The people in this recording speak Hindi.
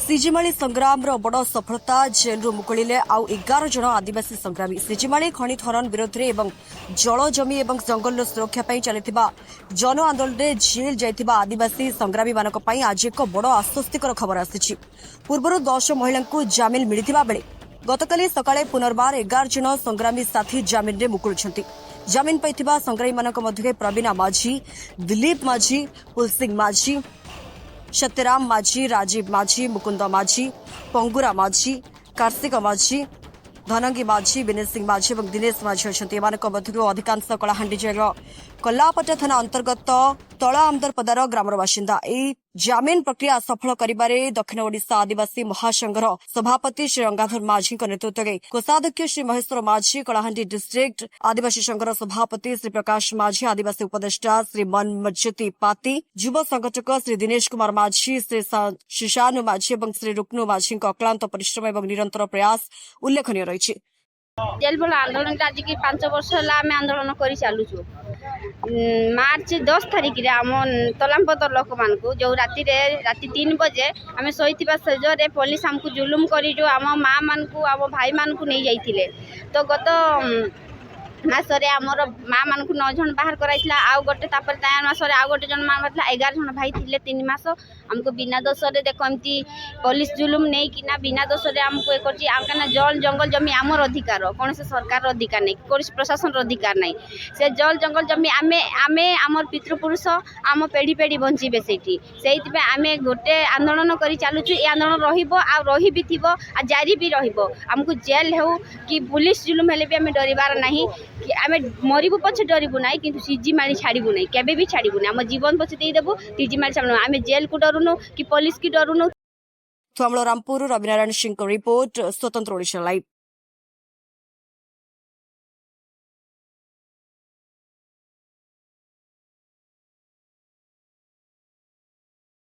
सिजिमाली संग्राम बड़ सफलता जेलू मुकुलिले आउ 11 जन आदिवासी संग्रामी सिजिमाली खनि खनन विरोध में जल जमी और जंगल सुरक्षा चलता जन आंदोलन में जेल जाइथिबा आदिवासी संग्रामी मानक पई आज एक बड़ आश्वस्तिकर खबर आसी। पूर्व 10 महिला जामिन मिलता बेले गतकाली सकाळे पुनर्बार 11 जन संग्रामी साथी जामिन में मुकुलुछंती। जामिन पाइथिबा संग्रामी मानक मध्य प्रवीणा माझी, दिलीप माझी, पुलसिंह माझी, सत्यराम माझी, राजीव माझी, मुकुंद माझी, पंगुरा माझी, कार्तिक माझी, धनंगी माझी, विनय सिंह माझी और दिनेश माझी अच्छा मध्य अधिकांश कलाहांडी जेल कलापटा थाना अंतर्गत तला आमदरपदार ग्रामर बासिंदा। जामिन प्रक्रिया सफल करिबारे दक्षिण ओडिशा आदिवासी महासंघर सभापति श्री रंगाधर माझी नेतृत्व में कोषाध्यक्ष श्री महेश्वर माझी, कलाहांडी डिस्ट्रिक्ट आदिवासी संघर सभापति श्री प्रकाश माझी, आदिवासी उपदेष्टा श्री मनमज्योति पाती, युव संगठक श्री दिनेश कुमार माझी, श्री शिशानु माझी और श्री रुक्नु माझी अक्लांत परिश्रम और निरंतर प्रयास उल्लेखनीय रही। जेल भला आंदोलन आज की 5 वर्ष आंदोलन कर चलुचु। मार्च 10 तारिख रे आम तलामपदर लोक मान जो राति 3 बजे आम शोता सेजरे पुलिस आमको जुलुम कर जो आम माँ मान आम भाई मान नहीं जाइए। तो गत मासरे आमर माँ मान 9 जन बाहर कराइला आउ गोटे मासरे आउ गोटे जन माँ 11 जन भाई थे 3 मास आमको बिना दोष देख एमती पुलिस जुलुम नहीं कि बिना दोष आमको एक कहीं जल जंगल जमी आमर अधिकार कौन से सरकार अधिकार नहीं कौन प्रशासन अधिकार नहीं से जल जंगल जमी आमे आमर पितृपुरुष आम पेढ़ी पेढ़ी बंचे से आम गोटे आंदोलन कर चलुचु। ये आंदोलन रही भी थी जारी भी रमको जेल हो कि पुलिस जुलुम हेले भी आम डरबार नहीं कि आम मरबू पछे डरबू ना कि सिजिमाली छाड़बू ना केबे भी छाड़बू ना आम जीवन पछे देदेबू सिजिमाली छाड़ू आम जेल को डरुनु कि पुलिस की डरुनु। रामपुर रविनारायण सिंह रिपोर्ट स्वतंत्र ओडिशा लाइव।